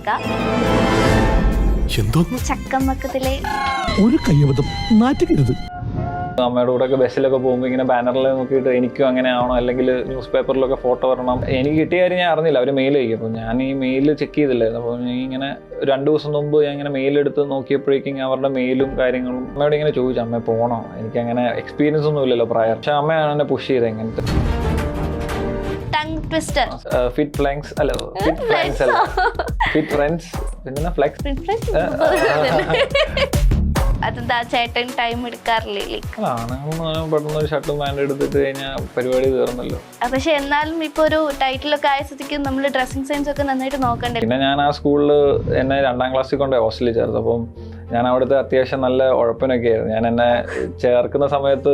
ചക്കമക്ക. ചക്കമക്കത്തിലെ ഒരു കയ്യബദ്ധം നാറ്റുകരുത്. അമ്മയുടെ കൂടെ ഒക്കെ ബസ്സിലൊക്കെ പോകുമ്പോൾ ഇങ്ങനെ ബാനറിൽ നോക്കിയിട്ട് എനിക്കും അങ്ങനെ ആവണം, അല്ലെങ്കിൽ ന്യൂസ് പേപ്പറിലൊക്കെ ഫോട്ടോ വരണം. എനിക്ക് കിട്ടിയ കാര്യം ഞാൻ അറിഞ്ഞില്ല, അവർ മെയിൽ അയക്കും. അപ്പോൾ ഞാൻ ഈ മെയിൽ ചെക്ക് ചെയ്തില്ലായിരുന്നു. അപ്പോൾ ഞാൻ ഇങ്ങനെ 2 ദിവസം മുമ്പ് ഞാൻ ഇങ്ങനെ മെയിലെടുത്ത് നോക്കിയപ്പോഴേക്കും അവരുടെ മെയിലും കാര്യങ്ങളും അമ്മയോട് ഇങ്ങനെ ചോദിച്ചു, അമ്മ പോകണോ? എനിക്കങ്ങനെ എക്സ്പീരിയൻസ് ഒന്നും ഇല്ലല്ലോ പ്രായം. പക്ഷെ അമ്മയാണ് എന്നെ പുഷ് ചെയ്തത്. എങ്ങനത്തെ ഫിറ്റ് ഫ്ലാങ്സ് അല്ല, ഫിറ്റ് ഫ്ലാങ്സ് അല്ല, ഫിറ്റ് ഫ്രണ്ട്സ്, പിന്നെ ഫ്ലെക്സ്. അതെന്താ ചേട്ടൻ ടൈം എടുക്കാറില്ലേ? പെട്ടെന്ന് ഒരു ഷർട്ടും പാൻറ് എടുത്തിട്ട് കഴിഞ്ഞാൽ പരിപാടി തീർന്നല്ലോ. പക്ഷെ എന്നാലും ഇപ്പൊ ഒരു ടൈറ്റിലൊക്കെ ആയ സ്ഥിതിക്ക് നമ്മൾ ഡ്രസ്സിംഗ് സെൻസ് ഒക്കെ നന്നായിട്ട് നോക്കണ്ടേ. പിന്നെ ഞാൻ ആ സ്കൂളിൽ എന്നെ 2ാം ക്ലാസ്സിൽ കൊണ്ട് ഹോസ്റ്റലിൽ ചേർത്ത്. അപ്പം ഞാൻ അവിടുത്തെ അത്യാവശ്യം നല്ല ഉഴപ്പനൊക്കെ ആയിരുന്നു. ഞാൻ എന്നെ ചേർക്കുന്ന സമയത്ത്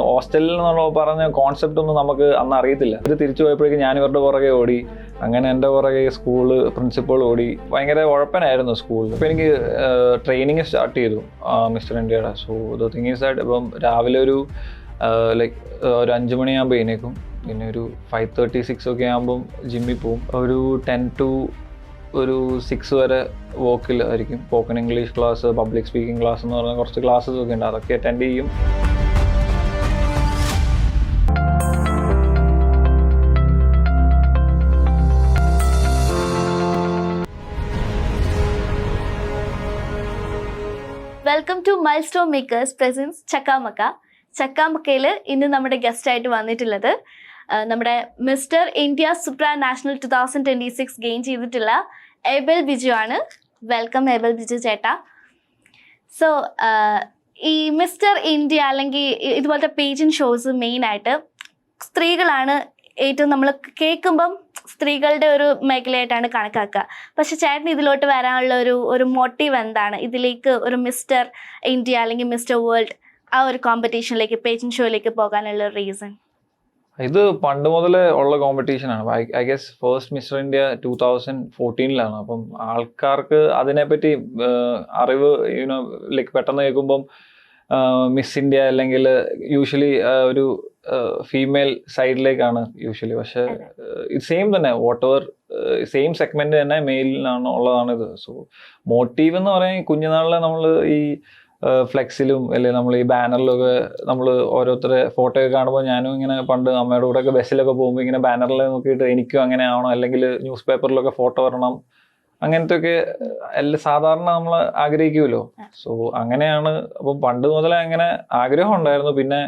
ഹോസ്റ്റലിൽ എന്നുള്ള പറഞ്ഞ കോൺസെപ്റ്റ് ഒന്നും നമുക്ക് അന്ന് അറിയത്തില്ല. ഇത് തിരിച്ചു പോയപ്പോഴേക്കും ഞാൻ ഇവരുടെ പുറകെ ഓടി. അങ്ങനെ എൻ്റെ പുറകെ സ്കൂള് പ്രിൻസിപ്പൾ ഓടി. ഭയങ്കര ഉഴപ്പനായിരുന്നു സ്കൂളിൽ. അപ്പോൾ എനിക്ക് ട്രെയിനിങ് സ്റ്റാർട്ട് ചെയ്തു മിസ്റ്റർ ഇന്ത്യയുടെ. So the thing is that ഇപ്പം രാവിലെ ഒരു ഒരു 5 മണിയാകുമ്പോൾ എഴുന്നേക്കും. പിന്നെ ഒരു 5:30-6 ഒക്കെ ആകുമ്പം ജിമ്മിൽ പോവും. ഒരു 10 to ഒരു 6 വരെ വോക്കിൽ ആയിരിക്കും. Spoken English class, public speaking class എന്ന് പറഞ്ഞാൽ കുറച്ച് ക്ലാസ്സസ് ഒക്കെ ഉണ്ട്. അതൊക്കെ അറ്റൻഡ് ചെയ്യും. Welcome to Milestone Makers presents Chakkamakka. ചക്കാമക്കയിൽ ഇന്ന് നമ്മുടെ ഗസ്റ്റായിട്ട് വന്നിട്ടുള്ളത് നമ്മുടെ Mister India supranational 2026 gain ചെയ്തിട്ടുള്ള എബൽ ബിജു ആണ്. വെൽക്കം എബൽ ബിജു ചേട്ടാ. സോ ഈ മിസ്റ്റർ ഇന്ത്യ അല്ലെങ്കിൽ ഇതുപോലത്തെ പേജൻ ഷോസ് മെയിനായിട്ട് സ്ത്രീകളാണ് ഏറ്റവും നമ്മൾ കേൾക്കുമ്പം സ്ത്രീകളുടെ ഒരു മേഖലയായിട്ടാണ് കണക്കാക്കുക. പക്ഷെ ചേട്ടൻ ഇതിലോട്ട് വരാനുള്ള ഒരു മോട്ടീവ് എന്താണ്? ഇതിലേക്ക് ഒരു മിസ്റ്റർ ഇന്ത്യ അല്ലെങ്കിൽ മിസ്റ്റർ വേൾഡ് ആ ഒരു കോമ്പറ്റീഷനിലേക്ക് പേജൻ ഷോയിലേക്ക് പോകാനുള്ള റീസൺ? ഇത് പണ്ട് മുതലേ ഉള്ള കോമ്പറ്റീഷനാണ്. I guess first Mister India 2014 അപ്പം ആൾക്കാർക്ക് അതിനെപ്പറ്റി അറിവ് ലൈക്ക് പെട്ടെന്ന് കേൾക്കുമ്പം മിസ് ഇന്ത്യ അല്ലെങ്കിൽ യൂഷ്വലി ഒരു ഫീമെയിൽ സൈഡിലേക്കാണ് യൂഷ്വലി. പക്ഷെ ഇത് സെയിം തന്നെ, വാട്ട് എവർ സെയിം സെഗ്മെന്റ് തന്നെ മെയിലിനാണ് ഉള്ളതാണിത്. സോ മോട്ടീവ് എന്ന് പറയാൻ കുഞ്ഞുനാളിലെ നമ്മൾ ഈ ഫ്ലെക്സിലും അല്ലെങ്കിൽ നമ്മൾ ഈ ബാനറിലൊക്കെ നമ്മൾ ഓരോരുത്തരെ ഫോട്ടോ ഒക്കെ കാണുമ്പോൾ ഞാനും ഇങ്ങനെ പണ്ട് അമ്മയുടെ കൂടെ ഒക്കെ ബസ്സിലൊക്കെ പോകുമ്പോൾ ഇങ്ങനെ ബാനറിൽ നോക്കിയിട്ട് എനിക്കും അങ്ങനെ ആവണം, അല്ലെങ്കിൽ ന്യൂസ് പേപ്പറിലൊക്കെ ഫോട്ടോ വരണം, അങ്ങനത്തെ ഒക്കെ സാധാരണ നമ്മൾ ആഗ്രഹിക്കുമല്ലോ. സോ അങ്ങനെയാണ്. അപ്പം പണ്ട് മുതലേ അങ്ങനെ ആഗ്രഹം ഉണ്ടായിരുന്നു. പിന്നെ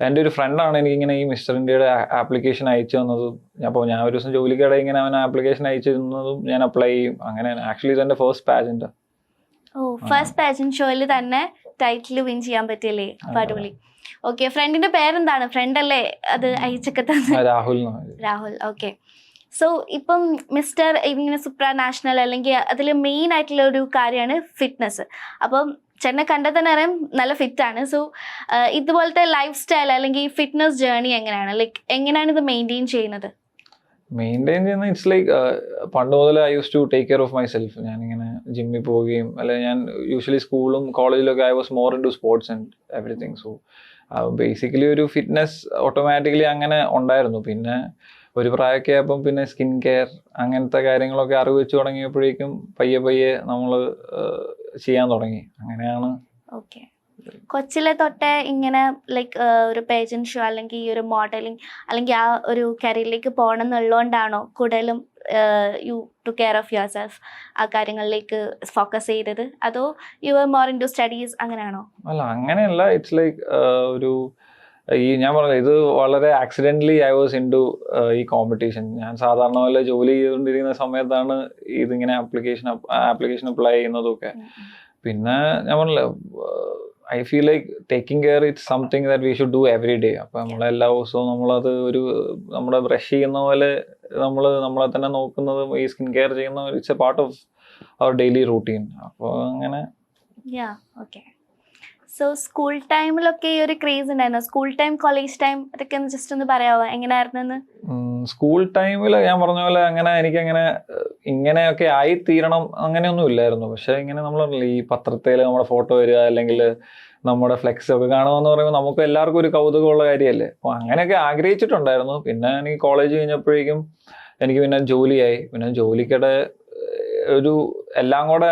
എൻ്റെ ഒരു ഫ്രണ്ടാണ് എനിക്കിങ്ങനെ ഈ മിസ്റ്റർ ഇന്ത്യയുടെ ആപ്ലിക്കേഷൻ അയച്ചു തന്നതും. അപ്പോൾ ഞാൻ ഒരു ദിവസം ജോലിക്കിടെ ഇങ്ങനെ അവൻ ആപ്ലിക്കേഷൻ അയച്ചു തന്നതും ഞാൻ അപ്ലൈ ചെയ്യും. അങ്ങനെയാണ് ആക്ച്വലി ഇതെൻ്റെ ഫസ്റ്റ് പാജന്റ്. ഫസ്റ്റ് പാജൻ ഷോയിൽ തന്നെ ടൈറ്റിൽ വിൻ ചെയ്യാൻ പറ്റിയല്ലേ? അടിപൊളി. ഓക്കെ, ഫ്രണ്ടിന്റെ പേരെന്താണ്? ഫ്രണ്ട് അല്ലേ അത് അയച്ചൊക്കെ തന്നെ? രാഹുൽ. ഓക്കെ. സോ ഇപ്പം മിസ്റ്റർ ഇങ്ങനെ സുപ്ര നാഷണൽ അല്ലെങ്കിൽ അതിൽ മെയിൻ ആയിട്ടുള്ള ഒരു കാര്യമാണ് ഫിറ്റ്നസ്. അപ്പം ചേട്ടനെ കണ്ടാൽ തന്നെ അറിയാം നല്ല ഫിറ്റാണ്. സോ ഇതുപോലത്തെ ലൈഫ് സ്റ്റൈൽ അല്ലെങ്കിൽ ഫിറ്റ്നസ് ജേർണി എങ്ങനെയാണ്? ലൈക്ക് എങ്ങനെയാണ് ഇത് മെയിൻറ്റെയിൻ ചെയ്യുന്നത്? ഇറ്റ്സ് ലൈക്ക് പണ്ട് മുതൽ I use to take care of myself. ഞാനിങ്ങനെ ജിമ്മിൽ പോവുകയും അല്ലെങ്കിൽ ഞാൻ യൂഷ്വലി സ്കൂളും കോളേജിലൊക്കെ I was more into sports and everything. So basically ഒരു ഫിറ്റ്നസ് ഓട്ടോമാറ്റിക്കലി അങ്ങനെ ഉണ്ടായിരുന്നു. പിന്നെ ഒരു പ്രായമൊക്കെ ആയപ്പം പിന്നെ സ്കിൻ കെയർ അങ്ങനത്തെ കാര്യങ്ങളൊക്കെ അറിവ് വെച്ച് തുടങ്ങിയപ്പോഴേക്കും പയ്യെ നമ്മൾ ചെയ്യാൻ തുടങ്ങി. അങ്ങനെയാണ്. ഓക്കെ. കൊച്ചിലെ തൊട്ടേ ഇങ്ങനെ ലൈക്ക് ഒരു പേജൻ ഷോ അല്ലെങ്കിൽ ഈ ഒരു മോഡലിംഗ് അല്ലെങ്കിൽ ആ ഒരു കരിയറിലേക്ക് പോകണം എന്നുള്ളതുകൊണ്ടാണോ കൂടുതലും you to care of yourself ആ കാര്യങ്ങളിലേക്ക് ഫോക്കസ് ചെയ്തത്? അതോ you are more into studies അങ്ങനെയാണോ? അല്ല, അങ്ങനെയല്ല. ഇറ്റ്സ് ലൈക്ക് ഒരു ഞാൻ പറഞ്ഞത് ഇത് വളരെ accidentally I was into ഈ കോമ്പറ്റീഷൻ. ഞാൻ സാധാരണ പോലെ ജോലി ചെയ്തുകൊണ്ടിരിക്കുന്ന സമയത്താണ് ഇതിങ്ങനെ ആപ്ലിക്കേഷൻ അപ്ലൈ ചെയ്യുന്നതൊക്കെ. പിന്നെ ഞാൻ പറഞ്ഞില്ല, I feel like taking care it's something that we should do every day. അപ്പം നമ്മളെല്ലാ ദിവസവും നമ്മളത് നമ്മുടെ ബ്രഷ് ചെയ്യുന്ന പോലെ നമ്മളെ തന്നെ നോക്കുന്നത്, ഈ സ്കിൻ കെയർ ചെയ്യുന്ന it's a part of our daily routine. അപ്പോൾ അങ്ങനെ. ഓക്കെ. സോ സ്കൂൾ ടൈമിലൊക്കെ ഈ ഒരു ക്രേസ് ഉണ്ടായിരുന്നു? സ്കൂൾ ടൈം, കോളേജ് ടൈം അതൊക്കെ ഒന്ന് ജസ്റ്റ് ഒന്ന് പറയാമോ എങ്ങനെയായിരുന്നു? സ്കൂൾ ടൈമിൽ ഞാൻ പറഞ്ഞ പോലെ എനിക്കങ്ങനെ ഇങ്ങനെയൊക്കെ ആയി തീരണം അങ്ങനെയൊന്നും ഇല്ലായിരുന്നു. പക്ഷെ ഇങ്ങനെ നമ്മൾ ഈ പത്രത്തിൽ നമ്മുടെ ഫോട്ടോ വരിക അല്ലെങ്കിൽ നമ്മുടെ ഫ്ലെക്സ് ഒക്കെ കാണുമെന്ന് പറയുമ്പോൾ നമുക്ക് എല്ലാവർക്കും ഒരു കൗതുകമുള്ള കാര്യമല്ലേ. അപ്പോൾ അങ്ങനെയൊക്കെ ആഗ്രഹിച്ചിട്ടുണ്ടായിരുന്നു. പിന്നെ എനിക്ക് കോളേജ് കഴിഞ്ഞപ്പോഴേക്കും എനിക്ക് പിന്നെ ജോലിയായി. പിന്നെ ജോലിക്കിടെ ഒരു എല്ലാം കൂടെ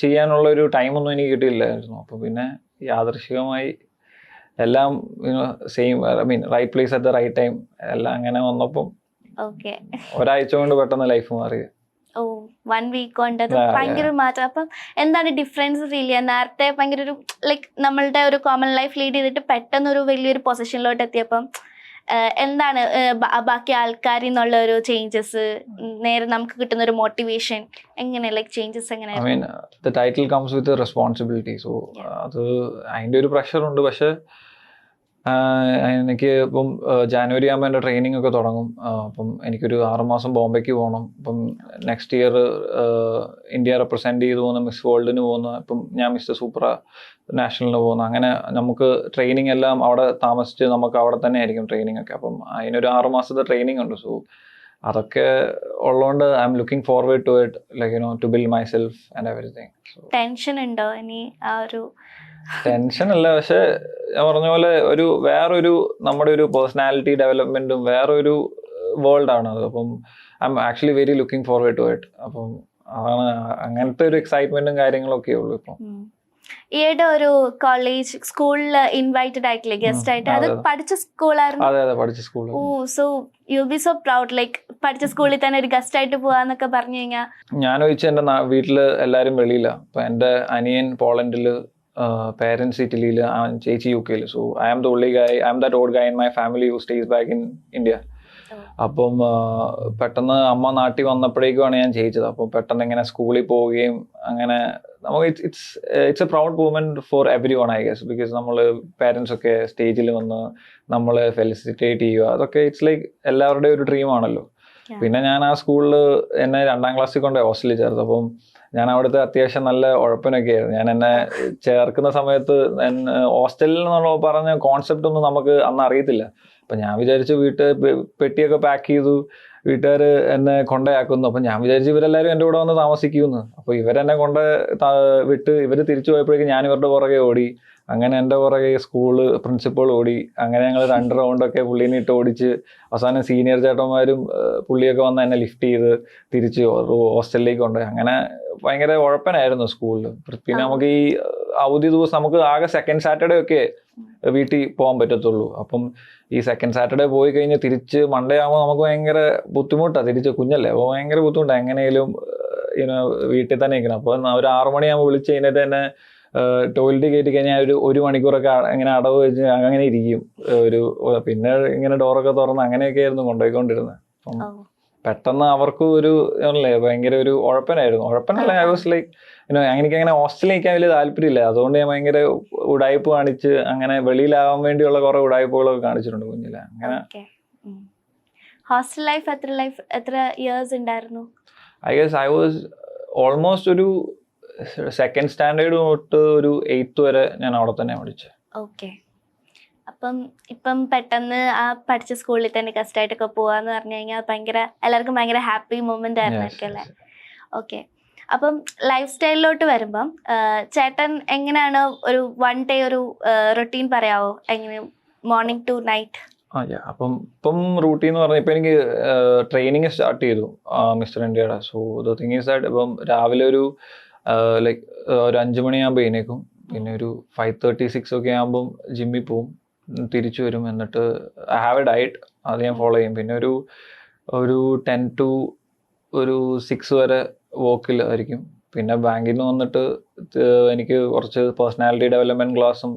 ചെയ്യാനുള്ള ഒരു ടൈമൊന്നും എനിക്ക് കിട്ടിയില്ലായിരുന്നു. അപ്പോൾ പിന്നെ യാദൃശികമായി എല്ലാം same right place at the right time എല്ലാം അങ്ങനെ വന്നപ്പം ഓക്കെ. ഒരാഴ്ച കൊണ്ട് പെട്ടെന്ന് ലൈഫ് മാറി. ഓ 1 വീക്ക് കൊണ്ട് അത് ഭയങ്കര മാറ്റം. അപ്പം എന്താണ് ഡിഫറൻസ് ഫീൽ ചെയ്യുക? നേരത്തെ ഭയങ്കര ഒരു ലൈക്ക് നമ്മളുടെ ഒരു കോമൺ ലൈഫ് ലീഡ് ചെയ്തിട്ട് പെട്ടെന്ന് ഒരു വലിയൊരു പൊസിഷനിലോട്ട് എത്തിയപ്പം എന്താണ് ബാക്കി ആൾക്കാരിൽ നിന്നുള്ള ഒരു ചേഞ്ചസ്, നേരെ നമുക്ക് കിട്ടുന്ന ഒരു മോട്ടിവേഷൻ, എങ്ങനെ ലൈക്ക് ചേഞ്ചസ് എങ്ങനെ? The title comes with responsibility. So അത് അതിൻ്റെ ഒരു പ്രഷറുണ്ട്. പക്ഷെ എനിക്ക് ഇപ്പം ജാനുവരി ആകുമ്പോൾ എൻ്റെ ട്രെയിനിങ് ഒക്കെ തുടങ്ങും. അപ്പം എനിക്കൊരു 6 മാസം ബോംബെക്ക് പോകണം. അപ്പം നെക്സ്റ്റ് ഇയർ ഇന്ത്യ റെപ്രസെൻറ്റ് ചെയ്ത് പോകുന്ന മിസ് വേൾഡിന് പോകുന്ന, ഇപ്പം ഞാൻ മിസ്റ്റർ സൂപ്പർ നാഷണലിന് പോകുന്നു. അങ്ങനെ നമുക്ക് ട്രെയിനിങ് എല്ലാം അവിടെ താമസിച്ച് നമുക്ക് അവിടെ തന്നെ ആയിരിക്കും ട്രെയിനിങ് ഒക്കെ. അപ്പം അതിനൊരു 6 മാസത്തെ ട്രെയിനിങ് ഉണ്ട്. സോ അതൊക്കെ ഉള്ളതുകൊണ്ട് I am looking forward to it, like to build myself and everything. Tension ഉണ്ടോ ഇനി? ആ ഒരു ടെൻഷൻ അല്ല, പക്ഷെ ഞാൻ പറഞ്ഞ പോലെ വേറൊരു നമ്മുടെ ഒരു പേഴ്സണാലിറ്റി ഡെവലപ്മെന്റും വേറൊരു വേൾഡ് ആണ് അത്. അപ്പം I am actually very looking forward to it. അപ്പം അതാണ് അങ്ങനത്തെ ഒരു എക്സൈറ്റ്മെന്റും കാര്യങ്ങളൊക്കെ ഉള്ളൂ ഇപ്പം. ഈയിടെ ഒരു കോളേജ് സ്കൂളിൽ ഇൻവൈറ്റഡ് ആയിട്ടില്ലേ ഗസ്റ്റ് ആയിട്ട്? അത് പഠിച്ച സ്കൂളായിരുന്നു? അതെ അതെ, പഠിച്ച school. Oh, so you be so proud, like പഠിച്ച സ്കൂളിൽ തന്നെ ഒരു ഗസ്റ്റ് ആയിട്ട് പോവാന്നൊക്കെ പറഞ്ഞു കഴിഞ്ഞാൽ. ഞാൻ ചോദിച്ചു, എൻ്റെ വീട്ടില് എല്ലാരും വെളിയില്ല. അപ്പൊ എൻ്റെ അനിയൻ പോളണ്ടില്, പേരൻസ് ഇറ്റലിയില്, ചേച്ചി UK. So I am the only guy, I am that old guy in my family who stays back in India. അപ്പം പെട്ടെന്ന് അമ്മ നാട്ടിൽ വന്നപ്പോഴേക്കുമാണ് ഞാൻ ജയിച്ചത്. അപ്പം പെട്ടെന്ന് ഇങ്ങനെ സ്കൂളിൽ പോവുകയും അങ്ങനെ നമുക്ക് it's a proud movement for everyone I guess. Because നമ്മൾ പേരൻസ് ഒക്കെ സ്റ്റേജിൽ വന്ന് നമ്മളെ ഫെലിസിറ്റേറ്റ് ചെയ്യുക, അതൊക്കെ ഇറ്റ്സ് ലൈക്ക് എല്ലാവരുടെയും ഒരു ഡ്രീം ആണല്ലോ. പിന്നെ ഞാൻ ആ സ്കൂളിൽ എന്നെ 2ാം ക്ലാസ്സിൽ കൊണ്ട് ഹോസ്റ്റലിൽ ചേർത്ത്. അപ്പം ഞാൻ അവിടുത്തെ അത്യാവശ്യം നല്ല ഉഴപ്പനൊക്കെ ആയിരുന്നു. ഞാൻ എന്നെ ചേർക്കുന്ന സമയത്ത് ഹോസ്റ്റലിൽ എന്നുള്ള പറഞ്ഞ കോൺസെപ്റ്റ് ഒന്നും നമുക്ക് അന്ന് അറിയത്തില്ല. അപ്പം ഞാൻ വിചാരിച്ചു പെട്ടിയൊക്കെ പാക്ക് ചെയ്തു, വീട്ടുകാർ എന്നെ കൊണ്ടയാക്കുന്നു. അപ്പം ഞാൻ വിചാരിച്ചു ഇവരെല്ലാവരും എൻ്റെ കൂടെ വന്ന് താമസിക്കുമെന്ന്. അപ്പോൾ ഇവരെന്നെ വിട്ട് ഇവർ തിരിച്ചു പോയപ്പോഴേക്കും ഞാൻ ഇവരുടെ പുറകെ ഓടി. അങ്ങനെ എൻ്റെ പുറകെ സ്കൂള് പ്രിൻസിപ്പൾ ഓടി. അങ്ങനെ ഞങ്ങൾ 2 റൗണ്ടൊക്കെ പുള്ളീനെ ഇട്ട് ഓടിച്ച് അവസാനം സീനിയർ ചേട്ടന്മാരും പുള്ളിയൊക്കെ വന്ന് എന്നെ ലിഫ്റ്റ് ചെയ്ത് തിരിച്ച് ഹോസ്റ്റലിലേക്ക് കൊണ്ടുപോയി. അങ്ങനെ ഭയങ്കര ഉഴപ്പനായിരുന്നു സ്കൂളിൽ. പിന്നെ നമുക്ക് ഈ അവധി ദിവസം നമുക്ക് ആകെ സെക്കൻഡ് സാറ്റർഡേ ഒക്കെ വീട്ടിൽ പോകാൻ പറ്റത്തുള്ളൂ. അപ്പം ഈ സെക്കൻഡ് സാറ്റർഡേ പോയി കഴിഞ്ഞ് തിരിച്ച് മൺഡേ ആകുമ്പോൾ നമുക്ക് ഭയങ്കര ബുദ്ധിമുട്ടാണ്. തിരിച്ച് കുഞ്ഞല്ലേ, അപ്പോൾ ഭയങ്കര ബുദ്ധിമുട്ടാണ് എങ്ങനെയും വീട്ടിൽ തന്നെ നിൽക്കണം. അപ്പോൾ ഒരു 6 മണിയാകുമ്പോൾ വിളിച്ച് കഴിഞ്ഞിട്ട് തന്നെ ടോയ്ലറ്റ് കയറ്റി കഴിഞ്ഞാൽ ഒരു മണിക്കൂറൊക്കെ ഇങ്ങനെ അടവ് വെച്ച് അങ്ങനെ ഇരിക്കും. പിന്നെ ഇങ്ങനെ ഡോറൊക്കെ തുറന്ന് അങ്ങനെയൊക്കെ ആയിരുന്നു കൊണ്ടുപോയിക്കൊണ്ടിരുന്നത്. അപ്പം പെട്ടെന്ന് അവർക്കും ഭയങ്കര ഒരു ഉഴപ്പനായിരുന്നു. ഉഴപ്പനല്ല, ഐ വാസ് ലൈക്ക് എനിക്ക് അങ്ങനെ ഹോസ്റ്റലിൽ നിൽക്കാൻ വലിയ താല്പര്യമില്ല. അതുകൊണ്ട് ഞാൻ ഭയങ്കര ഉടായ്പ് കാണിച്ച് അങ്ങനെ വെളിയിലാവാൻ വേണ്ടിയുള്ള കുറെ ഉടായ്പകളൊക്കെ കാണിച്ചിട്ടുണ്ട് കുഞ്ഞിലെ. അങ്ങനെ ഹോസ്റ്റൽ ലൈഫ് എത്ര ഇയേഴ്സ് ഉണ്ടായിരുന്നു? I guess I was almost ഒരു 2nd സ്റ്റാൻഡേർഡ് തൊട്ട് ഒരു 8th വരെ ഞാൻ അവിടെ തന്നെ പഠിച്ചത്. ഓക്കെ. അപ്പം ഇപ്പം പെട്ടെന്ന് ആ പഠിച്ച സ്കൂളിൽ തന്നെ ഗസ്റ്റ് ആയിട്ടൊക്കെ പോവാന്ന് പറഞ്ഞു കഴിഞ്ഞാൽ എല്ലാവർക്കും ഭയങ്കര ഹാപ്പി മൊമെന്റ് ആയിരുന്നായിരിക്കും അല്ലേ? ഓക്കെ. അപ്പം ലൈഫ് സ്റ്റൈലിലോട്ട് വരുമ്പം ചേട്ടൻ എങ്ങനെയാണ് ഒരു 1 ഡേ ഒരു റൊട്ടീൻ പറയാവോ? എങ്ങനെ മോർണിംഗ് ടു നൈറ്റ്? അപ്പം ഇപ്പം റൂട്ടീൻ എന്ന് പറഞ്ഞാൽ ഇപ്പം എനിക്ക് ട്രെയിനിങ് സ്റ്റാർട്ട് ചെയ്തു മിസ്റ്റർ ഇന്ത്യയുടെ. So the thing is that ഇപ്പം രാവിലെ ഒരു ലൈക്ക് ഒരു 5 മണിയാകുമ്പോൾ എഴുന്നേക്കും. പിന്നെ ഒരു 5:30, 6 ഒക്കെ ആകുമ്പം ജിമ്മിൽ പോവും, തിരിച്ചു വരും. എന്നിട്ട് ഐ ഹാവ് എ ഡയറ്റ്, അത് ഞാൻ ഫോളോ ചെയ്യും. പിന്നെ ഒരു 10 to 6 വരെ വോക്കിൽ ആയിരിക്കും. പിന്നെ ബാങ്കിൽ നിന്ന് വന്നിട്ട് എനിക്ക് കുറച്ച് പേഴ്സണാലിറ്റി ഡെവലപ്മെൻറ്റ് ക്ലാസ്സും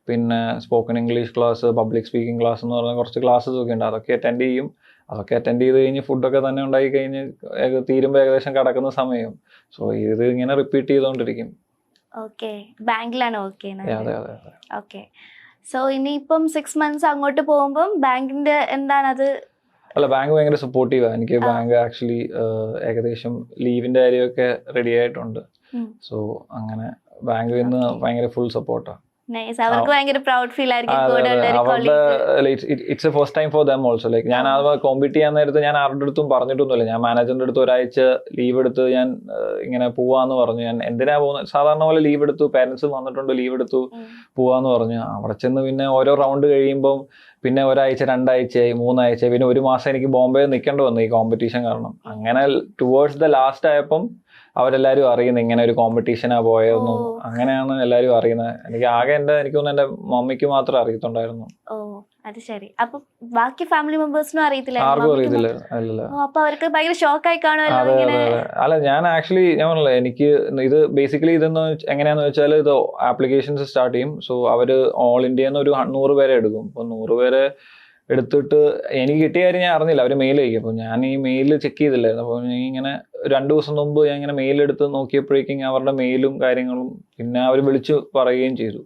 പിന്നെ spoken English class, public speaking class എന്ന് പറഞ്ഞാൽ കുറച്ച് ക്ലാസ്സസ് ഒക്കെ ഉണ്ട്. അതൊക്കെ അറ്റൻഡ് ചെയ്യും. അതൊക്കെ അറ്റൻഡ് ചെയ്ത് കഴിഞ്ഞ് ഫുഡൊക്കെ തന്നെ ഉണ്ടാക്കി കഴിഞ്ഞ് തീരുമ്പോൾ ഏകദേശം കിടക്കുന്ന സമയം. സോ ഇത് ഇങ്ങനെ റിപ്പീറ്റ് ചെയ്തുകൊണ്ടിരിക്കും. ഓക്കെ. ബാങ്കിലാണ് വർക്ക് ചെയ്യുന്നത്? അതെ അതെ അതെ. ഓക്കെ. സോ ഇനിയിപ്പം 6 months അങ്ങോട്ട് പോകുമ്പം ബാങ്കിന്റെ എന്താണത്? അല്ല, ബാങ്ക് ഭയങ്കര സപ്പോർട്ടീവാണ്. എനിക്ക് ബാങ്ക് ആക്ച്വലി ഏകദേശം ലീവിന്റെ കാര്യമൊക്കെ റെഡി ആയിട്ടുണ്ട്. സോ അങ്ങനെ ബാങ്കിൽ നിന്ന് ഭയങ്കര ഫുൾ സപ്പോർട്ടാണ്. അവർക്ക് ഭയങ്കര പ്രൗഡ് ഫീൽ ആയിരിക്കും. It's A first time for them also. Like ഞാൻ അത് കോമ്പീറ്റ് ചെയ്യാൻ നേരത്ത് ഞാൻ ആരുടെ അടുത്തും പറഞ്ഞിട്ടൊന്നുമില്ല. ഞാൻ മാനേജറിന്റെ അടുത്ത് ഒരാഴ്ച ലീവ് എടുത്ത് ഞാൻ ഇങ്ങനെ പോവാന്ന് പറഞ്ഞു. ഞാൻ എന്തിനാ പോകുന്നത്, സാധാരണ പോലെ ലീവ് എടുത്തു, പേരൻസ് വന്നിട്ടുണ്ട്, ലീവ് എടുത്തു പോവാന്ന് പറഞ്ഞു. അവിടെ ചെന്ന് പിന്നെ ഓരോ റൗണ്ട് കഴിയുമ്പം പിന്നെ ഒരാഴ്ച, 2 ആഴ്ചയായി, 3 ആഴ്ചയായി, പിന്നെ 1 മാസം എനിക്ക് ബോംബെ നിൽക്കേണ്ടി വന്നു ഈ കോമ്പറ്റീഷൻ കാരണം. അങ്ങനെ ടുവേർഡ്സ് ദ ലാസ്റ്റ് ആയപ്പം അവരെല്ലാരും അറിയുന്നത് ഇങ്ങനെ ഒരു കോമ്പറ്റീഷനാ പോയതെന്നും അങ്ങനെയാണ് എല്ലാരും അറിയുന്നത്. എനിക്ക് ആകെ എനിക്ക് തോന്നുന്നു എന്റെ മമ്മിക്ക് മാത്രമേ അറിയത്തുണ്ടായിരുന്നു. ഓ അത് ശരി. അപ്പൊ ബാക്കി ഫാമിലി മെമ്പേഴ്സിനും അറിയത്തില്ല? ആർക്കും അറിയത്തില്ല. അല്ലല്ല. അപ്പൊ അവർക്ക് ഭയങ്കര ഷോക്കായി കാണുമല്ലോ അതെ ഇങ്ങനെ. അതെ. അല്ല ഞാൻ ആക്ച്വലി ഞാൻ പറഞ്ഞില്ല, എനിക്ക് ഇത് ബേസിക്കലി ഇതെന്ന് എങ്ങനെയാന്ന് വെച്ചാൽ ഇത് ആപ്ലിക്കേഷൻസ് സ്റ്റാർട്ട് ചെയ്യും. സോ അവര് ഓൾ ഇന്ത്യന്ന് ഒരു 100 പേരെ എടുക്കും. അപ്പൊ 100 പേരെ എടുത്തിട്ട് എനിക്ക് കിട്ടിയ കാര്യം ഞാൻ അറിഞ്ഞില്ല, അവര് മെയിൽ അയക്കും. അപ്പൊ ഞാൻ ഈ മെയിൽ ചെക്ക് ചെയ്തില്ലായിരുന്നു. അപ്പൊ ഞാൻ ഇങ്ങനെ 2 ദിവസം മുമ്പ് ഞാൻ ഇങ്ങനെ മെയിൽ എടുത്ത് നോക്കിയപ്പോഴേക്കും അവരുടെ മെയിലും കാര്യങ്ങളും പിന്നെ അവർ വിളിച്ചു പറയുകയും ചെയ്തു.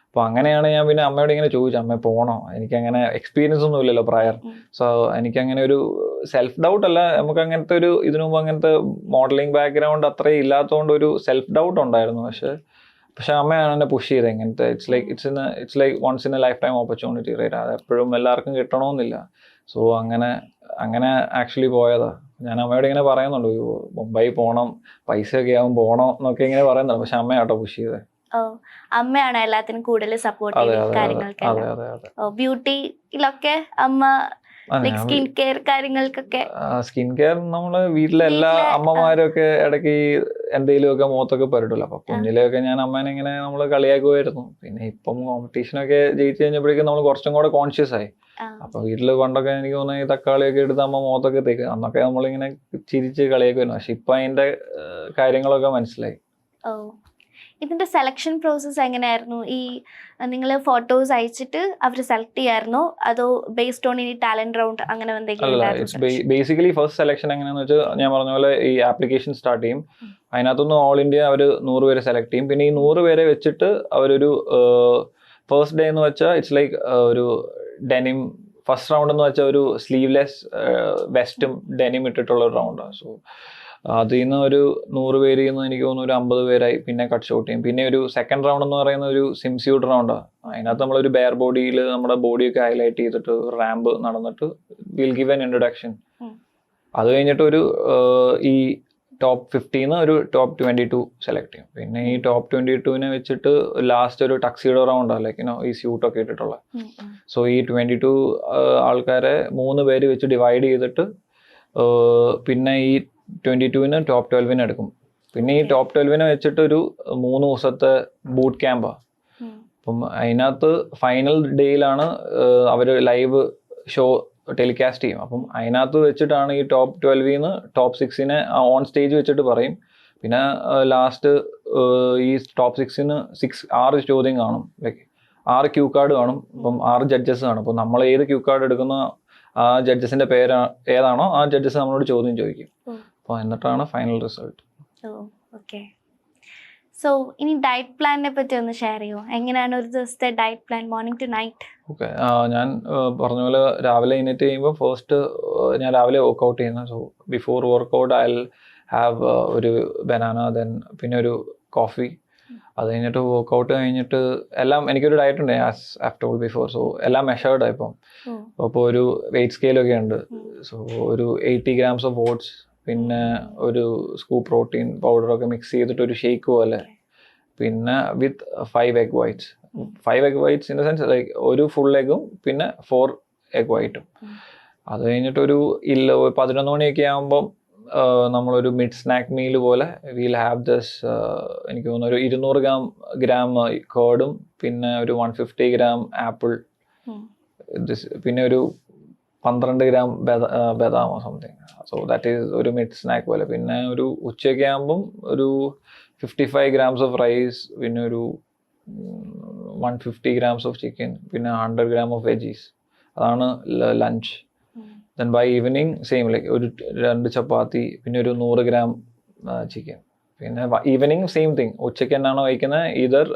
അപ്പൊ അങ്ങനെയാണ് ഞാൻ പിന്നെ അമ്മയോട് ഇങ്ങനെ ചോദിച്ചു, അമ്മ പോണോ, എനിക്കങ്ങനെ എക്സ്പീരിയൻസ് ഒന്നും ഇല്ലല്ലോ പ്രയർ. സോ എനിക്കങ്ങനെ ഒരു സെൽഫ് ഡൗട്ട് അല്ല, നമുക്ക് അങ്ങനത്തെ ഒരു ഇതിനു മുമ്പ് അങ്ങനത്തെ മോഡലിംഗ് ബാക്ക്ഗ്രൗണ്ട് അത്രയും ഇല്ലാത്തതുകൊണ്ട് ഒരു സെൽഫ് ഡൗട്ട് ഉണ്ടായിരുന്നു. പക്ഷെ അമ്മയാണ് എന്നെ പുഷ് ചെയ്തത്. ഇങ്ങനത്തെ it's like once in a lifetime opportunity, right? അത് എപ്പോഴും എല്ലാവർക്കും കിട്ടണമെന്നില്ല. സോ അങ്ങനെ ആക്ച്വലി പോയതാ. ഞാൻ അമ്മയോട് ഇങ്ങനെ പറയുന്നുണ്ട്, മുംബൈ പോകണം, പൈസയൊക്കെ ആവും പോകണം എന്നൊക്കെ ഇങ്ങനെ പറയുന്നുണ്ട്. പക്ഷെ അമ്മയാട്ടോ പുഷ് ചെയ്തത്. ഓ അമ്മയാണ് എല്ലാത്തിനും കൂടുതൽ സപ്പോർട്ട് ചെയ്തത് കാര്യങ്ങൾക്ക്. ബ്യൂട്ടിയിലൊക്കെ അമ്മ സ്കിൻ കെയർ കാര്യങ്ങൾക്കൊക്കെ? സ്കിൻ കെയർ നമ്മള് വീട്ടിലെ എല്ലാ അമ്മമാരും ഒക്കെ ഇടയ്ക്ക് എന്തെങ്കിലുമൊക്കെ മുഖത്തൊക്കെ പരട്ടില്ല. അപ്പൊ കുഞ്ഞിലെയൊക്കെ ഞാൻ അമ്മേനെ ഇങ്ങനെ നമ്മള് കളിയാക്കുമായിരുന്നു. പിന്നെ ഇപ്പം കോമ്പറ്റീഷനൊക്കെ ജയിച്ചു കഴിഞ്ഞപ്പോഴേക്കും നമ്മൾ കുറച്ചും കൂടെ കോൺഷ്യസ് ആയി. അപ്പൊ വീട്ടില് പണ്ടൊക്കെ എനിക്ക് തോന്നുന്നു ഈ തക്കാളിയൊക്കെ എടുത്ത് അമ്മ മുഖത്തൊക്കെ തേക്കും. അന്നൊക്കെ നമ്മളിങ്ങനെ ചിരിച്ച് കളിയാക്കുമായിരുന്നു. പക്ഷെ ഇപ്പൊ അതിന്റെ കാര്യങ്ങളൊക്കെ മനസ്സിലായി. ഓ ഇതിന്റെ സെലക്ഷൻ പ്രോസസ് എങ്ങനെയായിരുന്നു? ഈ നിങ്ങൾ ഫോട്ടോസ് അയച്ചിട്ട് അവർ സെലക്ട് ചെയ്യായിരുന്നോ, അതോ ബേസ്ഡ് ഓൺ ഇനി ടാലന്റ് റൗണ്ട് അങ്ങനെ എന്തെങ്കിലും? ബേസിക്കലി ഫസ്റ്റ് സെലക്ഷൻ എങ്ങനെയാന്ന് വെച്ചാൽ ഞാൻ പറഞ്ഞ പോലെ ഈ ആപ്ലിക്കേഷൻ സ്റ്റാർട്ട് ചെയ്യും. അതിനകത്തുനിന്ന് ഓൾ ഇന്ത്യ അവർ 100 പേരെ സെലക്ട് ചെയ്യും. പിന്നെ ഈ 100 പേരെ വെച്ചിട്ട് അവരൊരു ഫസ്റ്റ് ഡേ എന്ന് വെച്ചാൽ ഇറ്റ്സ് ലൈക്ക് ഒരു ഡെനിം ഫസ്റ്റ് റൗണ്ട് എന്ന് വെച്ചാൽ ഒരു സ്ലീവ്ലെസ് വെസ്റ്റും ഡെനിം ഇട്ടിട്ടുള്ള ഒരു റൗണ്ടാണ്. സോ അതിൽ നിന്ന് ഒരു 100 പേരിൽ നിന്ന് എനിക്ക് തോന്നുന്നു ഒരു 50 പേരായി പിന്നെ കട്ട് ഷോട്ട് ചെയ്യും. പിന്നെ ഒരു സെക്കൻഡ് റൗണ്ട് എന്ന് പറയുന്ന ഒരു സിംസ്യൂട്ട് റൗണ്ടാണ്. അതിനകത്ത് നമ്മളൊരു ബെയർ ബോഡിയിൽ നമ്മുടെ ബോഡിയൊക്കെ ഹൈലൈറ്റ് ചെയ്തിട്ട് റാമ്പ് നടന്നിട്ട് വിൽ ഗിവ് എൻ ഇൻട്രൊഡക്ഷൻ. അത് കഴിഞ്ഞിട്ട് ഒരു ഈ ടോപ്പ് 50 ഒരു ടോപ്പ് 22 സെലക്ട് ചെയ്യും. പിന്നെ ഈ ടോപ്പ് 22 വെച്ചിട്ട് ലാസ്റ്റ് ഒരു ടക്സീഡോ റൗണ്ട് ലൈക്ക് ഈ സ്യൂട്ടൊക്കെ ഇട്ടിട്ടുള്ള. സോ ഈ 22 ആൾക്കാരെ 3 പേര് വെച്ച് ഡിവൈഡ് ചെയ്തിട്ട് പിന്നെ ഈ 22 ടോപ്പ് 12 എടുക്കും. പിന്നെ ഈ ടോപ്പ് 12 വെച്ചിട്ട് ഒരു 3 ദിവസത്തെ ബൂട്ട് ക്യാമ്പാണ്. അപ്പം അതിനകത്ത് ഫൈനൽ ഡേയിലാണ് അവർ ലൈവ് ഷോ ടെലികാസ്റ്റ് ചെയ്യും. അപ്പം അതിനകത്ത് വെച്ചിട്ടാണ് ഈ ടോപ്പ് 12 ടോപ്പ് 6 ഓൺ സ്റ്റേജ് വെച്ചിട്ട് പറയും. പിന്നെ ലാസ്റ്റ് ഈ ടോപ്പ് 6 ചോദ്യം കാണും, ലൈക്ക് 6 ക്യൂ കാർഡ് കാണും. അപ്പം 6 ജഡ്ജസ് കാണും. അപ്പം നമ്മൾ ഏത് ക്യൂ കാർഡ് എടുക്കുന്ന ആ ജഡ്ജസിന്റെ പേര് ഏതാണോ ആ ജഡ്ജസ് നമ്മളോട് ചോദ്യം ചോദിക്കും. അപ്പോൾ എന്നിട്ടാണ് ഫൈനൽ റിസൾട്ട്. ഓക്കെ. സോ ഇനി ഡയറ്റ് പ്ലാനിനെ പറ്റി ഒന്ന് ഷെയർ ചെയ്യുമോ? എങ്ങനെയാണ് ഒരു ദിവസത്തെ diet plan morning to night? Okay, ഞാൻ പറഞ്ഞ പോലെ രാവിലെ എഴുന്നേറ്റ് ചെയ്യുമ്പോൾ ഫസ്റ്റ് ഞാൻ രാവിലെ വർക്കൗട്ട് ചെയ്യുന്നത്. So before workout I have ഒരു ബനാന, ദെൻ പിന്നെ ഒരു കോഫി. അത് കഴിഞ്ഞിട്ട് വർക്കൗട്ട് കഴിഞ്ഞിട്ട് എല്ലാം എനിക്കൊരു ഡയറ്റ് ഉണ്ട് as I told before. So എല്ലാം മെഷേർഡ് ഇപ്പം. അപ്പോൾ ഒരു വെയിറ്റ് സ്കെയിലൊക്കെ ഉണ്ട്. സോ ഒരു 80 grams ഓഫ് ഓട്സ്, പിന്നെ ഒരു സ്കൂപ്പ് പ്രോട്ടീൻ പൗഡറൊക്കെ മിക്സ് ചെയ്തിട്ട് ഒരു ഷേക്ക് പോലെ, പിന്നെ വിത്ത് 5 egg whites. 5 egg whites in the sense like ഒരു ഫുൾ എഗും പിന്നെ 4 egg whiteഉം. അത് കഴിഞ്ഞിട്ടൊരു 11 മണിയൊക്കെ ആകുമ്പം നമ്മളൊരു മിഡ് സ്നാക്ക് മീൽ പോലെ വിൽ ഹാവ് ദിസ്, എനിക്ക് തോന്നുന്നു ഒരു 200 gram കേർഡും പിന്നെ ഒരു 150 gram ആപ്പിൾ, പിന്നെ ഒരു 12 gram ബദാമോ സംതിങ്. സോ ദാറ്റ് ഈസ് ഒരു മിഡ് സ്നാക്ക് പോലെ. പിന്നെ ഒരു ഉച്ചയൊക്കെ ആകുമ്പം ഒരു 55 grams ഓഫ് റൈസ്, പിന്നെ ഒരു 150 grams ഓഫ് ചിക്കൻ, പിന്നെ 100 gram ഓഫ് വെജീസ്. അതാണ് lunch. Then bye evening same like ഒരു 2 ചപ്പാത്തി, പിന്നെ ഒരു 100 gram ചിക്കൻ. പിന്നെ ഈവനിങ് സെയിം തിങ്, ഉച്ചയ്ക്ക് എന്നാണോ കഴിക്കുന്നത് ഈതർ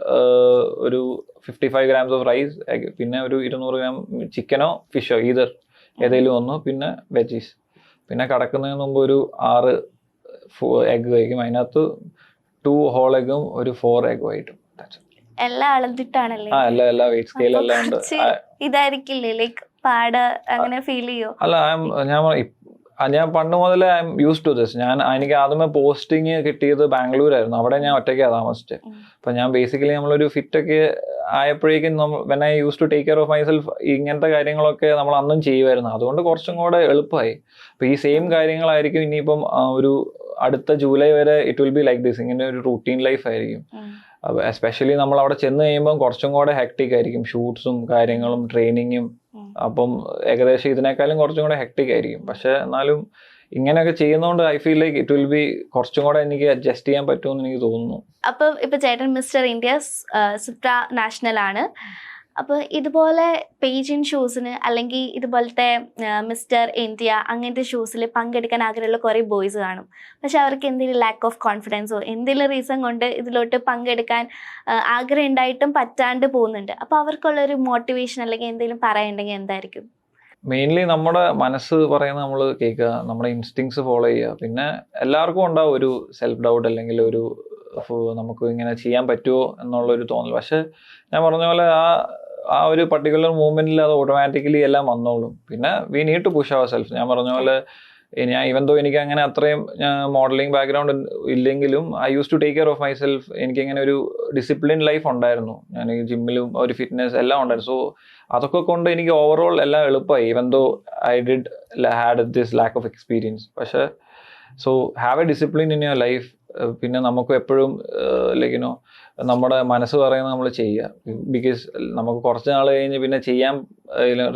ഒരു 55 grams ഓഫ് റൈസ്, പിന്നെ ഒരു 200 gram ചിക്കനോ ഫിഷോ ഈതർ ഏതെങ്കിലും ഒന്ന്, പിന്നെ വെജീസ്. പിന്നെ കിടക്കുന്നതിന് മുമ്പ് ഒരു 6 എഗ് കഴിക്കും. അതിനകത്ത് 2 whole എഗും ഒരു 4 egg whiteഉം. എല്ലാം അളന്നിട്ടാണല്ലേ? എല്ലാ വെയിറ്റ് സ്കെയിൽ എല്ലാം ഉണ്ട്. ഇതായിരിക്കില്ലേ ലൈക്ക് പാട് അങ്ങനെ ഫീൽ ചെയ്യോ? അല്ല, ഞാൻ പണ്ട് മുതലേ I am use to this. എനിക്ക് ആദ്യമേ പോസ്റ്റിങ് കിട്ടിയത് ബാംഗ്ലൂരായിരുന്നു. അവിടെ ഞാൻ ഒറ്റയ്ക്കാണ് താമസിച്ചത്. അപ്പൊ ഞാൻ ബേസിക്കലി നമ്മളൊരു ഫിറ്റൊക്കെ ആയപ്പോഴേക്കും when I use to take care of myself ഇങ്ങനത്തെ കാര്യങ്ങളൊക്കെ നമ്മൾ അന്നും ചെയ്യുമായിരുന്നു. അതുകൊണ്ട് കുറച്ചും കൂടെ എളുപ്പമായി. അപ്പൊ ഈ സെയിം കാര്യങ്ങളായിരിക്കും ഇനിയിപ്പം ഒരു അടുത്ത ജൂലൈ വരെ it will be like this. ഇങ്ങനെ ഒരു റൂട്ടീൻ ലൈഫ് ആയിരിക്കും. എസ്പെഷ്യലി നമ്മൾ അവിടെ ചെന്ന് കഴിയുമ്പോൾ കുറച്ചും കൂടെ ഹെക്ടിക് ആയിരിക്കും, ഷൂട്ട്സും കാര്യങ്ങളും ട്രെയിനിങ്ങും. അപ്പം ഏകദേശം ഇതിനേക്കാളും കുറച്ചും കൂടെ ഹെക്ടിക് ആയിരിക്കും. പക്ഷെ എന്നാലും ഇങ്ങനെയൊക്കെ ചെയ്യുന്നതുകൊണ്ട് I feel like it will be കുറച്ചും കൂടെ എനിക്ക് അഡ്ജസ്റ്റ് ചെയ്യാൻ പറ്റുമെന്ന് എനിക്ക് തോന്നുന്നു. അപ്പം ഇപ്പൊ ചേട്ടൻ മിസ്റ്റർ ഇന്ത്യ സുപ്ര നാഷണൽ ആണ്. അപ്പോൾ ഇതുപോലെ പേജിൻ ഷൂസിന് അല്ലെങ്കിൽ ഇതുപോലത്തെ മിസ്റ്റർ ഇന്ത്യ അങ്ങനത്തെ ഷൂസിൽ പങ്കെടുക്കാൻ ആഗ്രഹമുള്ള കുറേ ബോയ്സ് കാണും. പക്ഷെ അവർക്ക് എന്തെങ്കിലും ലാക്ക് ഓഫ് കോൺഫിഡൻസോ എന്തെങ്കിലും റീസൺ കൊണ്ട് ഇതിലോട്ട് പങ്കെടുക്കാൻ ആഗ്രഹം ഉണ്ടായിട്ടും പറ്റാണ്ട് പോകുന്നുണ്ട്. അപ്പോൾ അവർക്കുള്ളൊരു മോട്ടിവേഷൻ അല്ലെങ്കിൽ എന്തെങ്കിലും പറയാനുണ്ടെങ്കിൽ എന്തായിരിക്കും? മെയിൻലി നമ്മുടെ മനസ്സ് പറയുന്നത് നമ്മൾ കേൾക്കുക, നമ്മുടെ ഇൻസ്റ്റിങ്സ് ഫോളോ ചെയ്യുക. പിന്നെ എല്ലാവർക്കും ഉണ്ടാവും ഒരു സെൽഫ് ഡൗട്ട് അല്ലെങ്കിൽ ഒരു നമുക്ക് ഇങ്ങനെ ചെയ്യാൻ പറ്റുമോ എന്നുള്ളൊരു തോന്നൽ. പക്ഷെ ഞാൻ പറഞ്ഞ പോലെ ആ ഒരു പർട്ടിക്കുലർ മൂവ്മെന്റിൽ അത് ഓട്ടോമാറ്റിക്കലി എല്ലാം വന്നോളും. പിന്നെ we need to push our self. ഞാൻ പറഞ്ഞ പോലെ ഞാൻ ഈവൻ ദോ എനിക്ക് അങ്ങനെ അത്രയും മോഡലിംഗ് ബാക്ക്ഗ്രൗണ്ട് ഇല്ലെങ്കിലും I use to take care of myself. എനിക്കിങ്ങനെ ഒരു ഡിസിപ്ലിൻ ലൈഫ് ഉണ്ടായിരുന്നു. ഞാൻ ഈ ജിമ്മിലും ഒരു ഫിറ്റ്നസ് എല്ലാം ഉണ്ടായിരുന്നു. സോ അതൊക്കെ കൊണ്ട് എനിക്ക് ഓവറോൾ എല്ലാം എളുപ്പമായി, even though I did had this lack of experience. പക്ഷെ so have a discipline in your life. പിന്നെ നമുക്ക് എപ്പോഴും ലൈക്ക് നമ്മുടെ മനസ്സ് പറയുന്നത് നമ്മൾ ചെയ്യുക. ബിക്കോസ് നമുക്ക് കുറച്ച് നാൾ കഴിഞ്ഞ് പിന്നെ ചെയ്യാൻ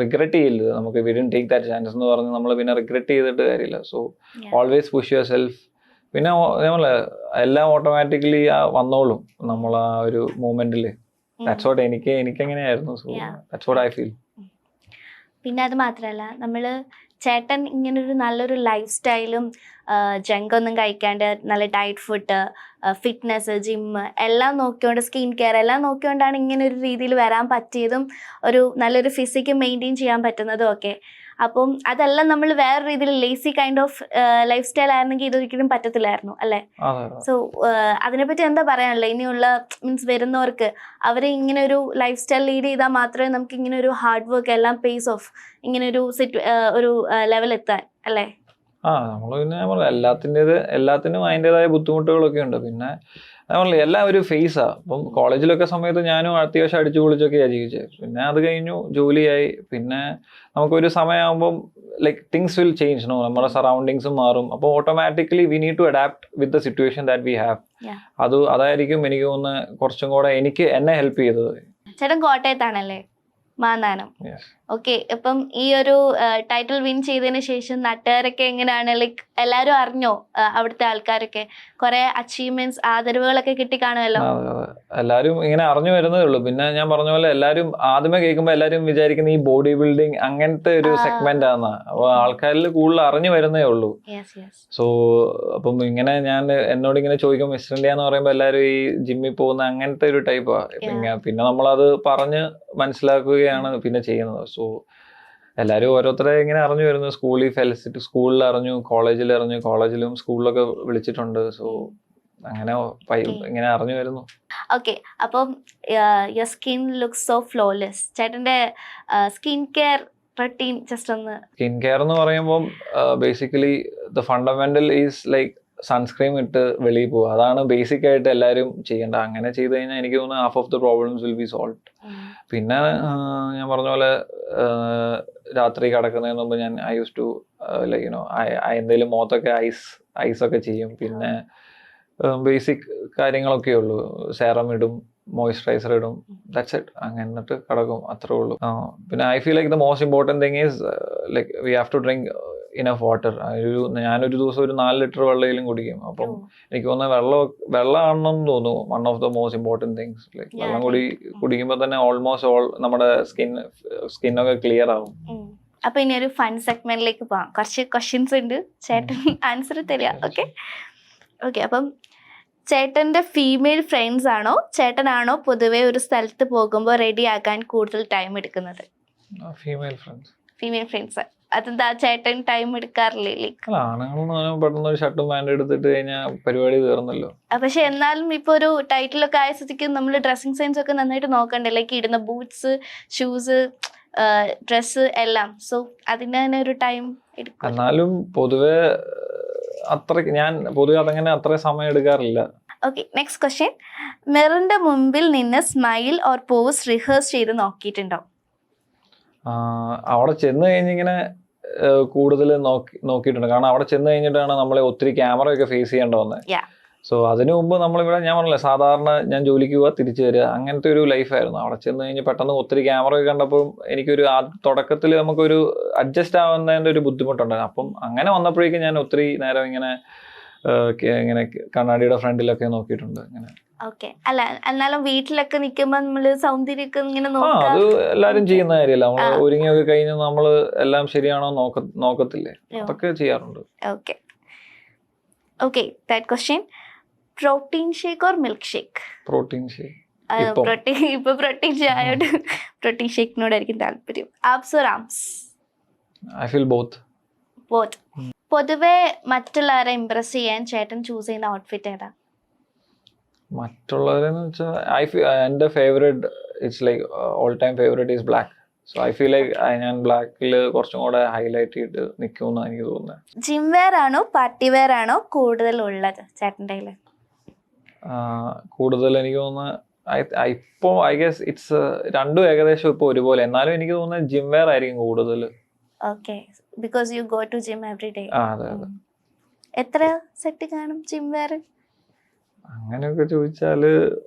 റിഗ്രറ്റ് ചെയ്യില്ല. നമുക്ക് we didn't take that chance എന്ന് പറഞ്ഞ് നമ്മൾ പിന്നെ റിഗ്രറ്റ് ചെയ്തിട്ട് കാര്യമില്ല. So always push yourself. പിന്നെ നമ്മൾ എല്ലാം ഓട്ടോമാറ്റിക്കലി വന്നോളും നമ്മൾ ആ ഒരു മൂമെന്റിൽ. ദാറ്റ്സ് വാട്ട് എനിക്കെങ്ങനെയായിരുന്നു. So that's what I feel. പിന്നെ അത് മാത്രമല്ല, നമ്മൾ ചേട്ടൻ ഇങ്ങനൊരു നല്ലൊരു ലൈഫ് സ്റ്റൈലും ജങ്കൊന്നും കഴിക്കാണ്ട് നല്ല ഡയറ്റ് ഫുഡ്, ഫിറ്റ്നസ്, ജിമ്മ് എല്ലാം നോക്കിക്കൊണ്ട്, സ്കിൻ കെയർ എല്ലാം നോക്കിക്കൊണ്ടാണ് ഇങ്ങനെ ഒരു രീതിയിൽ വരാൻ പറ്റിയതും ഒരു നല്ലൊരു ഫിസിക്ക് മെയിൻറ്റെയിൻ ചെയ്യാൻ പറ്റുന്നതും ഒക്കെ. അപ്പം അതെല്ലാം നമ്മൾ വേറെ രീതിയിൽ lazy kind of life style ആയിരുന്നെങ്കിൽ ഇതൊരിക്കലും പറ്റത്തില്ലായിരുന്നു അല്ലേ? സോ അതിനെപ്പറ്റി എന്താ പറയാനുള്ളത് ഇനിയുള്ള മീൻസ് വരുന്നവർക്ക്? അവർ ഇങ്ങനെ ഒരു ലൈഫ് സ്റ്റൈൽ ലീഡ് ചെയ്താൽ മാത്രമേ നമുക്ക് ഇങ്ങനെ ഒരു ഹാർഡ് വർക്ക് എല്ലാം പേസ് ഓഫ് ഇങ്ങനെ ഒരു ലെവൽ എത്താൻ അല്ലേ? നമ്മൾ പിന്നെ എല്ലാത്തിനും അതിൻ്റെതായ ബുദ്ധിമുട്ടുകളൊക്കെ ഉണ്ട്. പിന്നെ എല്ലാം ഒരു ഫേസാ. അപ്പം കോളേജിലൊക്കെ സമയത്ത് ഞാനും അത്യാവശ്യം അടിച്ചു പൊളിച്ചൊക്കെയാണ് ജീവിച്ചത്. പിന്നെ അത് കഴിഞ്ഞു, ജോലിയായി. പിന്നെ നമുക്കൊരു സമയമാകുമ്പം ലൈക്ക് തിങ്സ് വിൽ ചേഞ്ച്. നമ്മുടെ സറൗണ്ടിങ്സും മാറും. അപ്പോൾ automatically we need to adapt with the situation that we have. അതായിരിക്കും എനിക്ക് തോന്നുന്നത് കുറച്ചും കൂടെ എന്നെ ഹെൽപ്പ് ചെയ്തത്. ചേട്ടൻ കോട്ടയത്താണല്ലേ? മാന്നാനം. ഓക്കെ. ഇപ്പം ഈ ഒരു ടൈറ്റിൽ വിൻ ചെയ്തതിന് ശേഷം നാട്ടുകാരൊക്കെ എങ്ങനെയാണ്? ലൈക്ക് എല്ലാരും അറിഞ്ഞോ? അവിടുത്തെ ആൾക്കാരൊക്കെ കുറെ അച്ചീവ്മെന്റ്സ്, ആദരവുകളൊക്കെ കിട്ടി കാണുമല്ലോ? എല്ലാരും ഇങ്ങനെ അറിഞ്ഞു വരുന്നതേ ഉള്ളൂ. പിന്നെ ഞാൻ പറഞ്ഞ പോലെ എല്ലാരും ആദ്യമേ കേൾക്കുമ്പോൾ എല്ലാരും വിചാരിക്കുന്ന ഈ ബോഡി ബിൽഡിങ് അങ്ങനത്തെ ഒരു സെഗ്മെന്റ് ആണ്. അപ്പൊ ആൾക്കാരിൽ കൂടുതൽ അറിഞ്ഞു വരുന്നേ ഉള്ളൂ. സോ അപ്പം ഇങ്ങനെ എന്നോട് ഇങ്ങനെ ചോദിക്കും മിസ്റ്റർ ഇന്ത്യ എന്ന് പറയുമ്പോൾ എല്ലാരും ഈ ജിമ്മിൽ പോകുന്ന അങ്ങനത്തെ ഒരു ടൈപ്പാ. പിന്നെ നമ്മളത് പറഞ്ഞ് മനസ്സിലാക്കുകയാണ് പിന്നെ ചെയ്യുന്നത്. സോ എല്ലാവരും ഓരോരുത്തരെ ഇങ്ങനെ അറിഞ്ഞു വരുന്നു. സ്കൂളിൽ അറിഞ്ഞു, കോളേജിലും സ്കൂളിലൊക്കെ വിളിച്ചിട്ടുണ്ട്. സോ അങ്ങനെ ഇങ്ങനെ അറിഞ്ഞു വരുന്നു. ഓക്കെ. അപ്പം your skin looks so flawless. ചേട്ടന്റെ സ്കിൻ കെയർ റൊട്ടീൻ ജസ്റ്റ് ഒന്ന്. സ്കിൻ കെയർ എന്ന് പറയുമ്പോൾ basically the fundamental is like sunscreen ഇട്ട് വെളിയിൽ പോവുക. അതാണ് ബേസിക് ആയിട്ട് എല്ലാവരും ചെയ്യേണ്ടത്. അങ്ങനെ ചെയ്ത് കഴിഞ്ഞാൽ എനിക്ക് തോന്നുന്നു half of the problems will be solve. പിന്നെ ഞാൻ പറഞ്ഞ പോലെ രാത്രി കിടക്കുന്നതിന് മുമ്പ് ഞാൻ ഐ യൂസ് ടു ലൈക്ക് എന്തെങ്കിലും മുഖത്തൊക്കെ ഐസൊക്കെ ചെയ്യും. പിന്നെ ബേസിക് കാര്യങ്ങളൊക്കെ ഉള്ളൂ. സെറം ഇടും, മോയ്സ്ചറൈസർ ഇടും, ദാറ്റ്സ് ഇറ്റ്. എന്നിട്ട് കിടക്കും, അത്രേ ഉള്ളൂ. പിന്നെ I feel like the most important thing is like we have to drink enough water. ഞാനൊരു ദിവസം ഒരു 4 ലിറ്റർ വെള്ളയിലും കുടിക്കും. അപ്പം എനിക്ക് തോന്നുന്നത് വെള്ളമാണെന്ന് തോന്നുന്നു one of the most important things. Like വെള്ളം കുടിക്കുമ്പോൾ തന്നെ ഓൾമോസ്റ്റ് നമ്മുടെ സ്കിന്നൊക്കെ ക്ലിയർ ആവും. അപ്പൊ ഇനി ഒരു ഫൺ സെഗ്മെന്റിലേക്ക് പോവാം. കുറച്ച് ക്വസ്റ്റ്യൻസ് ഉണ്ട്, ചേട്ടൻ ആൻസർ തരിക. ഓക്കെ. അപ്പം ചേട്ടന്റെ ഫീമെയിൽ ഫ്രണ്ട്സ് ആണോ ചേട്ടനാണോ പൊതുവെ ഒരു സ്ഥലത്ത് പോകുമ്പോൾ റെഡി ആക്കാൻ കൂടുതൽ ടൈം എടുക്കുന്നത്? Female friends. അതെന്താ ചേട്ടൻ ടൈം എടുക്കാറില്ലേ? പെട്ടെന്ന് ഒരു ഷർട്ടും പാൻറ് എടുത്തിട്ട് കഴിഞ്ഞാൽ പരിപാടി തീർന്നല്ലോ. പക്ഷെ എന്നാലും ഇപ്പൊ ഒരു ടൈറ്റിലൊക്കെ ആയ സ്ഥിതിക്ക് നമ്മൾ ഡ്രസ്സിംഗ് സെൻസ് ഒക്കെ നന്നായിട്ട് നോക്കണ്ടേ? ലൈക്ക് ഇടുന്ന ബൂട്ട്സ്, ഷൂസ്, ഡ്രസ്സ് എല്ലാം. സോ അതിന് തന്നെ ഒരു ടൈം എടുക്കും. എന്നാലും പൊതുവെ അതങ്ങനെ അത്ര സമയം എടുക്കാറില്ല. ഓക്കെ. Next question. മിററിന്റെ മുമ്പിൽ നിന്ന് സ്മൈൽ ഓർ പോസ് റിഹേഴ്സ് ചെയ്ത് നോക്കിയിട്ടുണ്ടോ? അവിടെ ചെന്ന് കഴിഞ്ഞിങ്ങനെ കൂടുതൽ നോക്കിയിട്ടുണ്ട്. കാരണം അവിടെ ചെന്ന് കഴിഞ്ഞിട്ടാണ് നമ്മളെ ഒത്തിരി ക്യാമറയൊക്കെ ഫേസ് ചെയ്യേണ്ട വന്നത്. Yeah. സോ അതിനു മുമ്പ് നമ്മളിവിടെ ഞാൻ പറഞ്ഞില്ലേ സാധാരണ ഞാൻ ജോലിക്ക് പോവുക തിരിച്ചു വരിക അങ്ങനത്തെ ഒരു ലൈഫായിരുന്നു. അവിടെ ചെന്ന് കഴിഞ്ഞ് പെട്ടെന്ന് ഒത്തിരി ക്യാമറ ഒക്കെ കണ്ടപ്പോൾ എനിക്കൊരു തുടക്കത്തിൽ നമുക്കൊരു അഡ്ജസ്റ്റ് ആവുന്നതിൻ്റെ ഒരു ബുദ്ധിമുട്ടുണ്ടായിരുന്നു. അപ്പം അങ്ങനെ വന്നപ്പോഴേക്കും ഞാൻ ഒത്തിരി നേരം ഇങ്ങനെ കണ്ണാടിയുടെ ഫ്രണ്ടിലൊക്കെ നോക്കിയിട്ടുണ്ട്. ഇങ്ങനെ ഓക്കെ. അല്ല എന്നാലും വീട്ടിലൊക്കെ നിൽക്കുമ്പോൾ നമ്മള് സൗന്ദര്യമൊക്കെ ഇങ്ങനെ അത് എല്ലാരും ചെയ്യുന്ന കാര്യമല്ല. നമ്മൾ ഒരുങ്ങിയൊക്കെ കഴിഞ്ഞ് നമ്മൾ എല്ലാം ശരിയാണോ നോക്കത്തില്ലേ, അതൊക്കെ ചെയ്യാറുണ്ട്. Okay. Okay, that question, protein shake or milkshake? Protein shake. ഇപ്പൊ പ്രോട്ടീൻ ആയോണ്ട് പ്രോട്ടീൻ ഷേക്കിനോടായിരിക്കും താല്പര്യം. Abs or arms? I feel both. പൊതുവെ മറ്റുള്ളവരെ ഇംപ്രസ് ചെയ്യാൻ ചേട്ടൻ ചൂസ് ചെയ്യുന്ന ഔട്ട്ഫിറ്റ് ഏതാ? മറ്റുള്ളവരെന്ന് വെച്ചാൽ എൻ്റെ favourite it's like all time favourite is black. So I feel like ഞാൻ ബ്ലാക്കിൽ കുറച്ചും കൂടെ ഹൈലൈറ്റ് ചെയ്തിട്ട് നിൽക്കുമെന്നാണ് എനിക്ക് തോന്നുന്നത്. ജിം വെയർ ആണോ പാർട്ടി വെയർ ആണോ കൂടുതൽ ഉള്ളത് ചേട്ടൻ്റെ കയ്യിൽ? കൂടുതൽ എനിക്ക് തോന്നുന്നത് ഇപ്പോൾ ഐ ഗെസ് ഇറ്റ്സ് രണ്ടും ഏകദേശം ഇപ്പോൾ ഒരുപോലെ. എന്നാലും എനിക്ക് തോന്നുന്നത് ജിം വെയർ ആയിരിക്കും കൂടുതൽ. Okay, because you go to gym every day. അതെ അതെ. എത്ര സെറ്റ് കാണും ജിം വെയർ? അങ്ങനെയൊക്കെ ചോദിച്ചാല്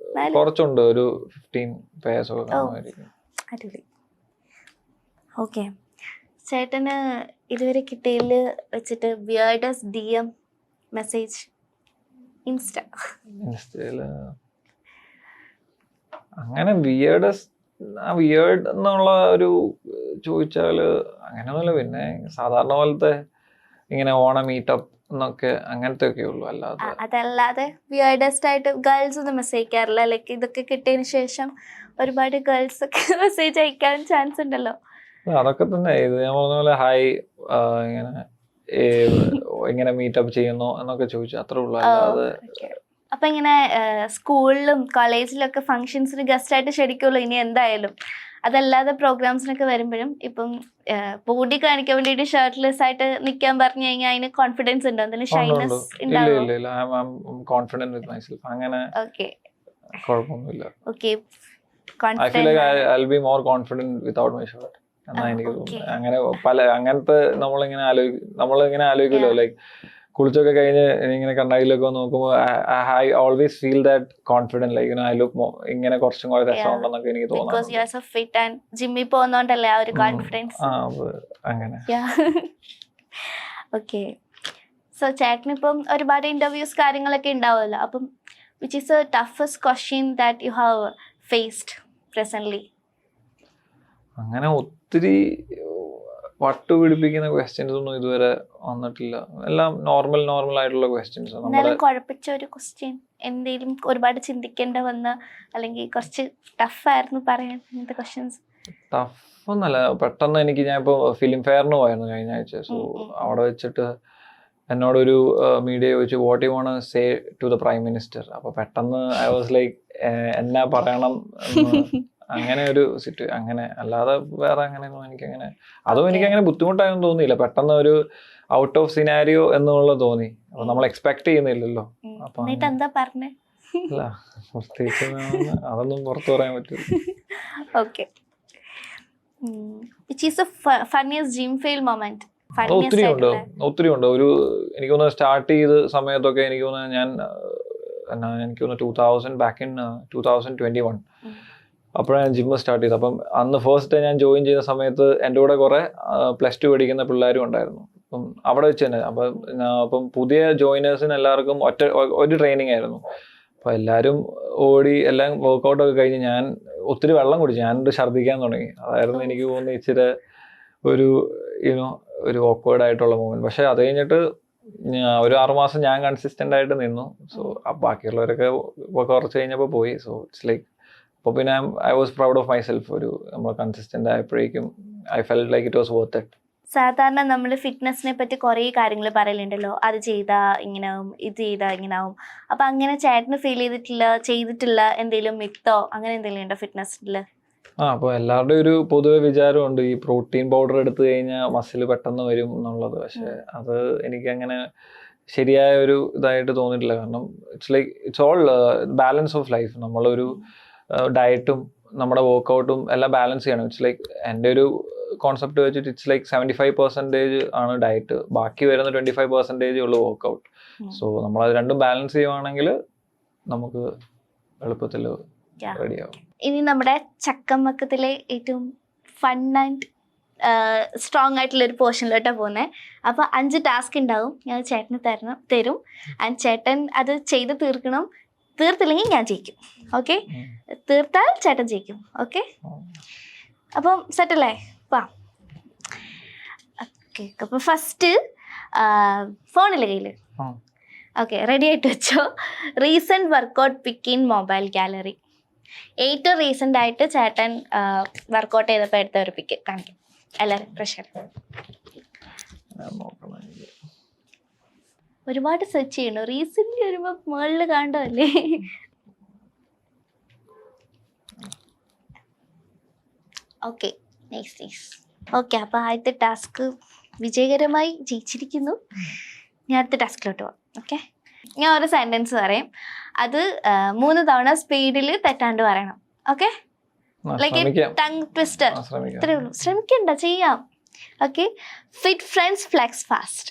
കുറച്ചുണ്ട്, ഒരു 15 pairs ഒക്കെ കാണുമായിരിക്കും. അടിപൊളി. ഓക്കെ, ചേട്ടന് ഇതുവരെ കിട്ടിയതിൽ വെച്ചിട്ട് വിയേർഡസ്റ്റ് DM മെസ്സേജ് ഇൻസ്റ്റയില് അങ്ങനെ വിയേർഡ് എന്നുള്ള ഒരു ചോദിച്ചാല് അങ്ങനെയൊന്നുമില്ല. പിന്നെ സാധാരണ പോലത്തെ ഇങ്ങനെ ഓണം മീറ്റപ്പ് എന്നൊക്കെ അങ്ങനത്തെ ഒക്കെ ഉള്ളു. അതല്ലാതെ വിയേർഡസ്റ്റ് ആയിട്ട് ഗേൾസ് ഒന്നും മെസ്സേജ് അയക്കാറില്ല? ലൈക്ക് ഇതൊക്കെ കിട്ടിയതിന് ശേഷം ഒരുപാട് ഗേൾസ് ഒക്കെ മെസ്സേജ് അയക്കാൻ ചാൻസ് ഉണ്ടല്ലോ. അതൊക്കെ തന്നെ. ഇത് ഞാൻ പറഞ്ഞ പോലെ ഹായ് ഇങ്ങനെ മീറ്റപ്പ് ചെയ്യുന്നു എന്നൊക്കെ ചോദിച്ചു, അത്രേ ഉള്ളു. അല്ലാതെ അപ്പൊ ഇങ്ങനെ സ്കൂളിലും കോളേജിലൊക്കെ ഫംഗ്ഷൻസിന് ഗസ്റ്റ് ആയിട്ട് ക്ഷണിക്കുള്ളൂ ഇനി എന്തായാലും. അതല്ലാതെ പ്രോഗ്രാംസിനൊക്കെ വരുമ്പോഴും ഇപ്പം ബോഡി കാണിക്കാൻ വേണ്ടിയിട്ട് ഷർട്ട്ലെസ് ആയിട്ട് നിൽക്കാൻ പറഞ്ഞു കഴിഞ്ഞാൽ അതിന് കോൺഫിഡൻസ് ഉണ്ടോ? എന്തെങ്കിലും ഷൈനസ് അങ്ങനെ കുഴപ്പമൊന്നുമില്ല. ഓക്കെ, എന്നാ എനിക്ക് തോന്നുന്നത്. അങ്ങനെ അങ്ങനത്തെ നമ്മളിങ്ങനെ ആലോചിക്കുമല്ലോ, ലൈക്ക് കുളിച്ചൊക്കെ കഴിഞ്ഞ് ഇങ്ങനെ കണ്ണാടിയിലൊക്കെ നോക്കുമ്പോൾ I always feel that confident, like I look ഇങ്ങനെ കുറച്ചും കൂടെ രസമുണ്ടെന്നൊക്കെ എനിക്ക് തോന്നുന്നു. ജിമ്മിൽ പോകുന്നോണ്ടല്ലേ ആ ഒരു കോൺഫിഡൻസ്. അങ്ങനെ. ഓക്കെ, സോ ചേട്ടനിപ്പം ഒരുപാട് ഇന്റർവ്യൂസ് കാര്യങ്ങളൊക്കെ ഉണ്ടാവുമല്ലോ, അപ്പം which is a toughest question that you have faced presently? അങ്ങനെ ഒത്തിരി വട്ടുപിടിപ്പിക്കുന്ന ക്വസ്റ്റ്യൻസ് ഒന്നും ഇതുവരെ വന്നിട്ടില്ല. എല്ലാം നോർമൽ ആയിട്ടുള്ള ക്വസ്റ്റ്യൻസ്. കുഴപ്പിച്ച ഒരു ക്വസ്റ്റ്യൻ എന്തെങ്കിലും ഒരുപാട് ചിന്തിക്കേണ്ട വന്ന, അല്ലെങ്കിൽ കുറച്ച് ടഫായിരുന്നു പറയാൻ ഇങ്ങനത്തെ ക്വസ്റ്റ്യൻസ്? ടഫ് ഒന്നല്ല, പെട്ടെന്ന് ഞാൻ ഇപ്പോൾ ഫിലിം ഫെയറിന് പോയിരുന്നു കഴിഞ്ഞ ആഴ്ച. സോ അവിടെ വെച്ചിട്ട് എന്നോടൊരു മീഡിയ ചോദിച്ചു what you want to say to the prime minister. അപ്പൊ പെട്ടെന്ന് ഐ വാസ് ലൈക്ക് എന്നാ പറയണം അങ്ങനെ ഒരു അങ്ങനെ. അല്ലാതെ വേറെ അങ്ങനെയൊന്നും എനിക്കങ്ങനെ എനിക്കങ്ങനെ ബുദ്ധിമുട്ടായൊന്നും തോന്നിയില്ല. പെട്ടെന്ന് ഒരു ഔട്ട് ഓഫ് സിനാരിയോ എന്നുള്ളത് തോന്നി. അപ്പൊ നമ്മൾ എക്സ്പെക്ട് ചെയ്യുന്നില്ലല്ലോ. അപ്പൊ എന്താ പറഞ്ഞേ? അല്ല പ്രത്യേകിച്ച് അതൊന്നും പുറത്തു പറയാൻ പറ്റില്ല. Okay, which is the funniest gym fail moment? ഒത്തിരി ഉണ്ട്. ഒരു എനിക്ക് തോന്നുന്നു സ്റ്റാർട്ട് ചെയ്ത സമയത്തൊക്കെ എനിക്ക് തോന്നുന്നു എനിക്ക് തോന്നുന്നു 2021 അപ്പോഴാണ് ജിമ്മ് സ്റ്റാർട്ട് ചെയ്തത്. അപ്പം അന്ന് ഫസ്റ്റ് ഡേ ഞാൻ ജോയിൻ ചെയ്ത സമയത്ത് എൻ്റെ കൂടെ കുറെ +2 പഠിക്കുന്ന പിള്ളേരും ഉണ്ടായിരുന്നു. അപ്പം അവിടെ വെച്ച് തന്നെ അപ്പം പുതിയ ജോയിനേഴ്സിന് എല്ലാവർക്കും ഒരു ട്രെയിനിങ് ആയിരുന്നു. അപ്പോൾ എല്ലാവരും ഓടി എല്ലാം വർക്കൗട്ടൊക്കെ കഴിഞ്ഞ് ഞാൻ ഒത്തിരി വെള്ളം കുടിച്ചു. ഞാനൊരു ഛർദ്ദിക്കാൻ തുടങ്ങി. അതായിരുന്നു എനിക്ക് തോന്നുന്നത് ഇച്ചിരി ഒരു ഓക്വേർഡ് ആയിട്ടുള്ള മൂമെന്റ്. പക്ഷെ അത് കഴിഞ്ഞിട്ട് ഒരു 6 മാസം ഞാൻ കൺസിസ്റ്റന്റ് ആയിട്ട് നിന്നു. സോ ബാക്കിയുള്ളവരൊക്കെ കുറച്ച് കഴിഞ്ഞപ്പോൾ പോയി. സോ ഇറ്റ്സ് ലൈക്ക് അപ്പോൾ പിന്നെ I was proud of myself. നമ്മൾ കൺസിസ്റ്റന്റ് ആയപ്പോഴേക്കും I felt like it was worth it. സാധാരണ നമ്മൾ ഫിറ്റ്നസിനെ പറ്റി കുറേ കാര്യങ്ങൾ പറയലുണ്ടല്ലോ, അത് ചെയ്താൽ ഇങ്ങനാവും, ഇത് ചെയ്താൽ ഇങ്ങനാവും. അപ്പം അങ്ങനെ ചേട്ടന് ഫീൽ ചെയ്തിട്ടില്ല എന്തെങ്കിലും മിത്തോ അങ്ങനെ എന്തെങ്കിലും ഉണ്ടോ ഫിറ്റ്നസിൽ? അപ്പോൾ എല്ലാവരുടെയും ഒരു പൊതുവെ വിചാരമുണ്ട് ഈ പ്രോട്ടീൻ പൗഡർ എടുത്തു കഴിഞ്ഞാൽ മസിൽ പെട്ടെന്ന് വരും എന്നുള്ളത്. പക്ഷെ അത് എനിക്കങ്ങനെ ശരിയായ ഒരു ഇതായിട്ട് തോന്നിയിട്ടില്ല. കാരണം it's all balance of life. നമ്മളൊരു ഡയറ്റും നമ്മുടെ വർക്കൗട്ടും എല്ലാം ബാലൻസ് ചെയ്യണം. ഇറ്റ്സ് ലൈക്ക് എൻ്റെ ഒരു കോൺസെപ്റ്റ് വെച്ചിട്ട് ഇറ്റ്സ് ലൈക്ക് 75% ആണ് ഡയറ്റ്, ബാക്കി വരുന്ന 25% ഉള്ളു വർക്ക്ഔട്ട്. സോ നമ്മളത് രണ്ടും ബാലൻസ് ചെയ്യുവാണെങ്കിൽ നമുക്ക് എളുപ്പത്തിൽ റെഡിയാവും. ഇനി നമ്മുടെ ചക്കമക്കത്തിലെ ഏറ്റവും ഫൺ ആൻഡ് സ്ട്രോങ് ആയിട്ടുള്ള ഒരു പോർഷനിലോട്ടാണ് പോകുന്നത്. അപ്പോൾ 5 ടാസ്ക് ഉണ്ടാവും, ഞാൻ ചേട്ടന് തരും. ആൻഡ് ചേട്ടൻ അത് ചെയ്ത് തീർക്കണം. തീർത്തില്ലെങ്കിൽ ഞാൻ ജയിക്കും. ഓക്കെ, തീർത്താൽ ചേട്ടൻ ജയിക്കും. ഓക്കെ, അപ്പം സെറ്റല്ലേ? വാ. ഓക്കെ, അപ്പോൾ ഫസ്റ്റ് ഫോണില്ലേ കയ്യിൽ? ഓക്കെ, റെഡി ആയിട്ട് വെച്ചോ. Recent workout pick in mobile gallery. ഏറ്റവും റീസെൻ്റ് ആയിട്ട് ചേട്ടൻ വർക്കൗട്ട് ചെയ്തപ്പോൾ എടുത്ത ഒരു പിക്ക് കാണിക്കും. എല്ലാവരും പ്രഷർ ഒരുപാട് സെർച്ച് ചെയ്യണു. റീസെൻ്റ്ലി വരുമ്പോൾ മുകളിൽ കാണുമല്ലേ? Okay, nice. ഓക്കെ, അപ്പോൾ ആദ്യത്തെ ടാസ്ക് വിജയകരമായി ജയിച്ചിരിക്കുന്നു. ഞാൻ അടുത്ത ടാസ്കിലോട്ട് പോകാം. ഓക്കെ, ഞാൻ ഒരു സെൻറ്റൻസ് പറയും, അത് 3 തവണ സ്പീഡിൽ തെറ്റാണ്ട് പറയണം. Okay, like tongue twister. ഇത്രേ ഉള്ളൂ, ശ്രമിക്കണ്ട, ചെയ്യാം. Okay, fit friends flex fast.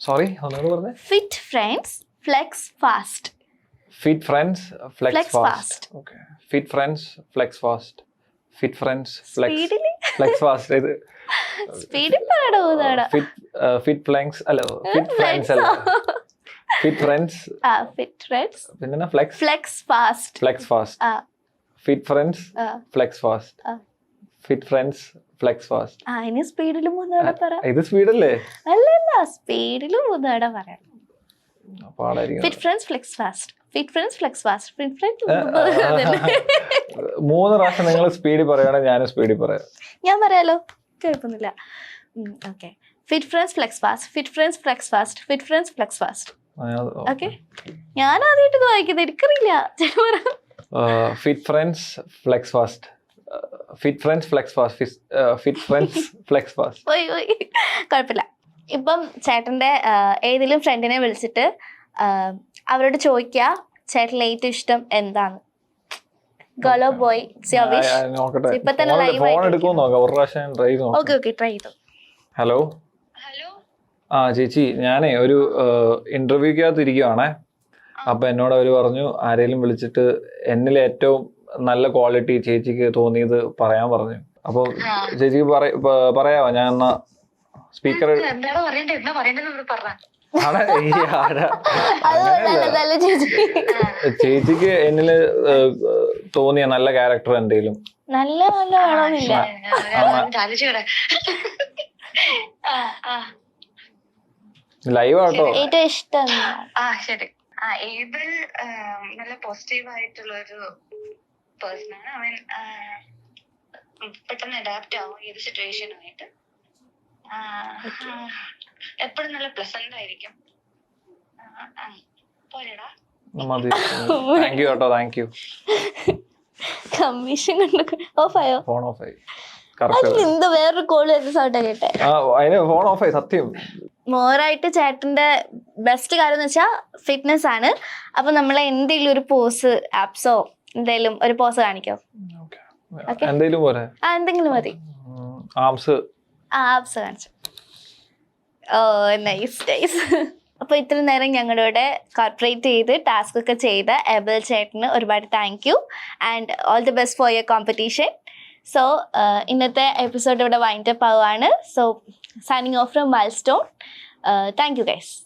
Sorry, ഒന്നുകൂടെ പറഞ്ഞേ. Fit friends flex fast. Fit friends flex Flex fast. fast. Okay, fit friends flex fast. Fit friends സ്പീഡിൽ ഫ്ലെക്സ് ഫാസ്റ്റ്. ഇത് സ്പീഡിൽ പറയണോ? ഫിറ്റ് ഫ്ലെക്സ് അല്ല, ഫിറ്റ് ഫ്രണ്ട്സ് അല്ല, ഫിറ്റ് ഫ്രണ്ട്സ്. ഫിറ്റ് ഫ്രണ്ട്സ് പിന്നെ flex fast. Flex fast. Fit friends flex fast. Fit friends flex fast. ഇനി സ്പീഡിൽ 3 തവണ പറ. ഇത് സ്പീഡല്ലേ? അല്ലല്ല, സ്പീഡിൽ 3 തവണ പറയണം. പാടായിരിക്കും. Fit friends flex fast. Fit friends flex fast. Fit friends 3 പ്രാവശ്യം നിങ്ങൾ സ്പീഡിൽ പറയുകയാണെങ്കിൽ ഞാനും സ്പീഡിൽ പറയാം. ഞാൻ പറയാലോ, കുഴപ്പമൊന്നുമില്ല. Okay, fit friends flex fast. Fit friends flex fast. Fit friends flex fast. Okay, ഞാൻ ആദ്യമായിട്ട് ഇത് വായിക്കുന്നത്, എനിക്കറിയില്ല. Fit friends flex fast. Fit friends flex fast. Fit friends flex fast. ഓയ് കുഴപ്പമില്ല. ഇപ്പം ചേട്ടൻ്റെ ഏതെങ്കിലും ഫ്രണ്ടിനെ വിളിച്ചിട്ട് അവരോട് ചോദിക്കുക ചേട്ടൻ്റെ ഏറ്റവും ഇഷ്ടം എന്താണ്. ഗേളോ ബോയ്, ഇപ്പൊ തന്നെ ലൈവ് ആയിട്ട്. ഓക്കെ, ട്രൈ ചെയ്തു. ഹലോ. ആ ചേച്ചി, ഞാനേ ഒരു ഇന്റർവ്യൂക്കകത്ത് ഇരിക്കുവാണേ. അപ്പൊ എന്നോട് അവര് പറഞ്ഞു ആരെങ്കിലും വിളിച്ചിട്ട് എന്നിൽ ഏറ്റവും നല്ല ക്വാളിറ്റി ചേച്ചിക്ക് തോന്നിയത് പറയാൻ പറഞ്ഞു. അപ്പൊ ചേച്ചിക്ക് പറയാവോ? ഞാൻ എന്നാ സ്പീക്കർ ചേച്ചിക്ക് എന്നില് തോന്നിയ നല്ല ക്യാരക്ടർ എന്തെങ്കിലും? നല്ല വേണമെന്നില്ല. ലൈവ് ആട്ടോ. ഏറ്റവും ഇഷ്ടം ശരി. ഏബിൾ നല്ല പോസിറ്റീവ് ആയിട്ടുള്ള ഒരു പേഴ്സൺ ആണ്. അവൻ പെട്ടെന്ന് അഡാപ്റ്റ് ആവും ഏത് സിറ്റുവേഷനുമായിട്ട്. എപ്പോഴും നല്ല പ്ലസന്റ് ആയിരിക്കും. പോലെടാ. താങ്ക് യു കേട്ടോ, താങ്ക് യു. കമ്മീഷൻ ഓഫായോ? ഫോൺ ഓഫായി. എന്താ വേറൊരു കോള് വരുന്ന സൗണ്ടാ കേട്ടെ? ഫോൺ ഓഫായി സത്യം. മോറായിട്ട് ചേട്ടന്റെ ബെസ്റ്റ് കാര്യം എന്ന് വെച്ചാൽ ഫിറ്റ്നസ് ആണ്. അപ്പൊ നമ്മളെ എന്തെങ്കിലും ഒരു പോസ്, ആപ്സോ എന്തെങ്കിലും ഒരു പോസ് കാണിക്കോ? എന്തെങ്കിലും മതി. ആപ്സ് കാണിച്ചു. ഓ നൈസ്. അപ്പൊ ഇത്ര നേരം ഞങ്ങളുടെ കൂടെ കോർപ്പറേറ്റ് ചെയ്ത് ടാസ്ക് ഒക്കെ ചെയ്ത ഏബിൾ ചേട്ടന് ഒരുപാട് thank you and all the best for your competition. So ഇന്നത്തെ എപ്പിസോഡ് ഇവിടെ വൈൻഡപ്പ് ആവുകയാണ്. So signing off from milestone. Thank you guys.